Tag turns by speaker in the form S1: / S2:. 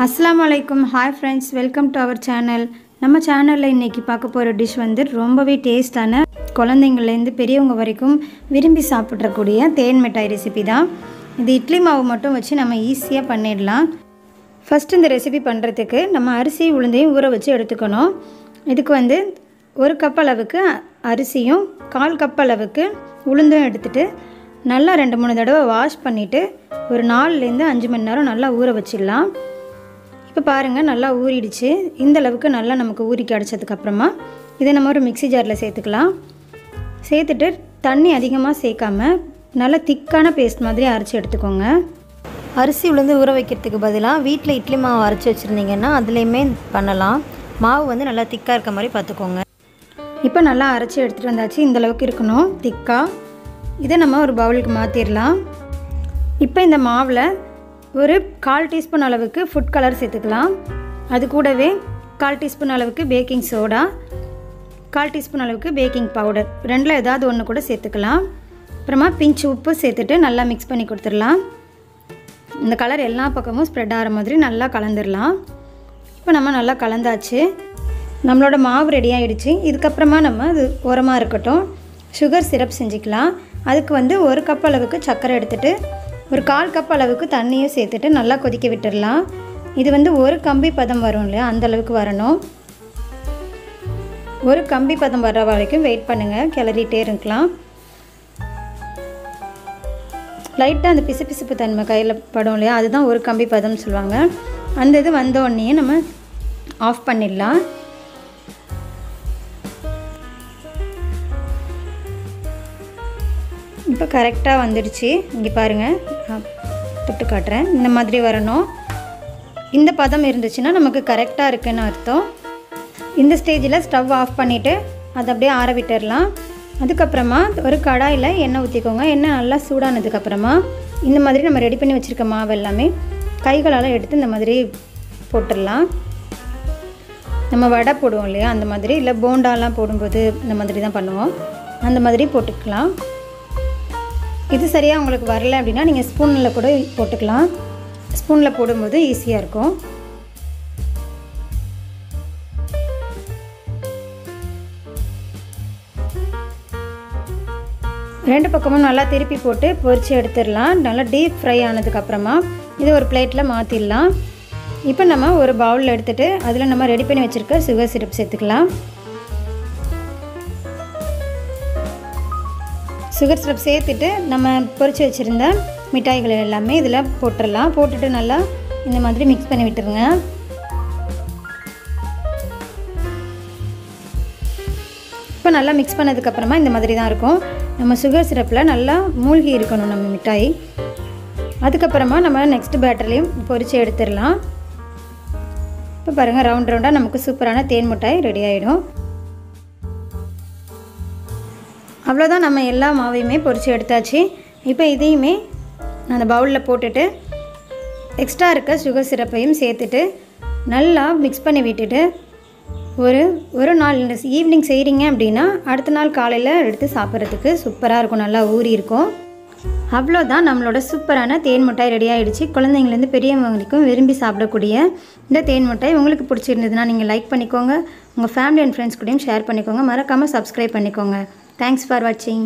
S1: अस्सलामुअलैकुम hi friends welcome to our channel நம்ம சேனல்ல இன்னைக்கு பார்க்க போற டிஷ் வந்து ரொம்பவே டேஸ்டான குழந்தைங்கள்ல இருந்து பெரியவங்க வரைக்கும் விரும்பி சாப்பிடக்கூடிய தேன் மிட்டாய் ரெசிபி தான். இது இட்லி மாவு மட்டும் வச்சு நம்ம ஈஸியா பண்ணிடலாம். ஃபர்ஸ்ட் இந்த ரெசிபி பண்றதுக்கு நம்ம அரிசி உளுந்தையும் ஊற வச்சு எடுத்துக்கணும். இதுக்கு வந்து 1 கப் அளவுக்கு அரிசியும் 1/4 கப் அளவுக்கு உளுந்தும் எடுத்துட்டு நல்லா 2-3 தடவை வாஷ் பண்ணிட்டு ஒரு 4 ல இருந்து 5 மணி நேரம் நல்லா ஊற வச்சிடலாம். இப்போ பாருங்க நல்லா ஊறிடுச்சு. இந்த அளவுக்கு நல்லா நமக்கு ஊறி கிடைச்சதுக்கு அப்புறமா இதை நம்ம ஒரு மிக்ஸி ஜாரில் சேர்த்துக்கலாம். சேர்த்துட்டு தண்ணி அதிகமாக சேர்க்காம நல்லா திக்கான பேஸ்ட் மாதிரி அரைச்சி எடுத்துக்கோங்க.
S2: அரிசி உளுந்து ஊற வைக்கிறதுக்கு பதிலாக வீட்டில் இட்லி மாவு அரைச்சி வச்சுருந்தீங்கன்னா அதுலேயுமே பண்ணலாம். மாவு வந்து நல்லா திக்காக இருக்க மாதிரி பார்த்துக்கோங்க.
S1: இப்போ நல்லா அரைச்சி எடுத்துகிட்டு வந்தாச்சு. இந்த அளவுக்கு இருக்கணும் திக்காக. இதை நம்ம ஒரு பவுலுக்கு மாற்றிடலாம். இப்போ இந்த மாவில் ஒரு 1/4 டீஸ்பூன் அளவுக்கு ஃபுட் கலர் சேர்த்துக்கலாம். அது கூடவே 1/4 டீஸ்பூன் அளவுக்கு பேக்கிங் சோடா, 1/4 டீஸ்பூன் அளவுக்கு பேக்கிங் பவுடர், ரெண்டில் ஏதாவது ஒன்று கூட சேர்த்துக்கலாம். அப்புறமா பிஞ்ச் உப்பு சேர்த்துட்டு நல்லா மிக்ஸ் பண்ணி கொடுத்துடலாம். இந்த கலர் எல்லா பக்கமும் ஸ்ப்ரெட் ஆகிற மாதிரி நல்லா கலந்துடலாம். இப்போ நம்ம நல்லா கலந்தாச்சு. நம்மளோட மாவு ரெடி ஆகிடுச்சு. இதுக்கப்புறமா நம்ம அது ஓரமாக இருக்கட்டும். சுகர் சிரப் செஞ்சுக்கலாம். அதுக்கு வந்து 1 கப் அளவுக்கு சர்க்கரை எடுத்துகிட்டு ஒரு 1/4 கப் அளவுக்கு தண்ணியும் சேர்த்துட்டு நல்லா கொதிக்க விட்டுடலாம். இது வந்து ஒரு கம்பி பதம் வரும் இல்லையா, அந்த அளவுக்கு வரணும். ஒரு கம்பி பதம் வர வரைக்கும் வெயிட் பண்ணுங்கள். கிளறிட்டே இருக்கலாம். லைட்டாக அந்த பிசுபிசுப்பு தன்மை கையில் படும் இல்லையா, அதுதான் ஒரு கம்பி பதம்னு சொல்லுவாங்க. அந்த இது வந்த உடனே நம்ம ஆஃப் பண்ணிடலாம். இப்போ கரெக்டாக வந்துடுச்சு. இங்கே பாருங்கள், தொட்டு காட்டுறேன். இந்த மாதிரி வரணும். இந்த பதம் இருந்துச்சுன்னா நமக்கு கரெக்டாக இருக்குன்னு அர்த்தம். இந்த ஸ்டேஜில் ஸ்டவ் ஆஃப் பண்ணிவிட்டு அதை அப்படியே ஆற விட்டுடலாம். அதுக்கப்புறமா ஒரு கடாயில் எண்ணெய் ஊற்றிக்கோங்க. எண்ணெய் நல்லா சூடானதுக்கப்புறமா இந்த மாதிரி நம்ம ரெடி பண்ணி வச்சுருக்க மாவு எல்லாமே கைகளால் எடுத்து இந்த மாதிரி போட்டுடலாம். நம்ம வடை போடுவோம் இல்லையா, அந்த மாதிரி, இல்லை போண்டாலாம் போடும்போது இந்த மாதிரி தான் பண்ணுவோம். அந்த மாதிரி போட்டுக்கலாம். இது சரியாக உங்களுக்கு வரல அப்படின்னா நீங்கள் ஸ்பூனில் கூட போட்டுக்கலாம். ஸ்பூனில் போடும்போது ஈஸியாக இருக்கும். ரெண்டு பக்கமும் நல்லா திருப்பி போட்டு பொரித்து எடுத்துடலாம். நல்லா டீப் ஃப்ரை ஆனதுக்கப்புறமா இது ஒரு பிளேட்டில் மாற்றிடலாம். இப்போ நம்ம ஒரு பவுலில் எடுத்துகிட்டு அதில் நம்ம ரெடி பண்ணி வச்சுருக்க சுகர் சிரப் சேர்த்துக்கலாம். சுகர் சிரப் சேர்த்துட்டு நம்ம பொரித்து வச்சுருந்த மிட்டாய்கள் எல்லாமே இதில் போட்டுடலாம். போட்டுட்டு நல்லா இந்த மாதிரி மிக்ஸ் பண்ணி விட்டுருங்க. இப்போ நல்லா மிக்ஸ் பண்ணதுக்கப்புறமா இந்த மாதிரி தான் இருக்கும். நம்ம சுகர் சிரப்பில் நல்லா மூழ்கி இருக்கணும் நம்ம மிட்டாய். அதுக்கப்புறமா நம்ம நெக்ஸ்ட் பேட்டர்லையும் பொரித்து எடுத்துடலாம். இப்போ பாருங்கள், ரவுண்ட் ரவுண்டாக நமக்கு சூப்பரான தேன் மிட்டாய் ரெடி ஆகிடும். அவ்வளோதான், நம்ம எல்லா மாவையுமே பொரித்து எடுத்தாச்சு. இப்போ இதையுமே நான் அந்த பவுலில் போட்டுட்டு எக்ஸ்ட்ரா இருக்க சுகர் சிரப்பையும் சேர்த்துட்டு நல்லா மிக்ஸ் பண்ணி விட்டுட்டு ஒரு நாள் ஈவினிங் செய்கிறீங்க அப்படின்னா அடுத்த நாள் காலையில் எடுத்து சாப்பிட்றதுக்கு சூப்பராக இருக்கும். நல்லா ஊறி இருக்கும். அவ்வளோதான், நம்மளோட சூப்பரான தேன் மிட்டாய் ரெடி ஆகிடுச்சு. குழந்தைங்கலேருந்து பெரியவங்க வரைக்கும் விரும்பி சாப்பிடக்கூடிய இந்த தேன் மிட்டாய் உங்களுக்கு பிடிச்சிருந்ததுன்னா நீங்கள் லைக் பண்ணிக்கோங்க. உங்கள் ஃபேமிலி அண்ட் ஃப்ரெண்ட்ஸ் கூடயும் ஷேர் பண்ணிக்கோங்க. மறக்காமல் சப்ஸ்கிரைப் பண்ணிக்கோங்க. Thanks for watching.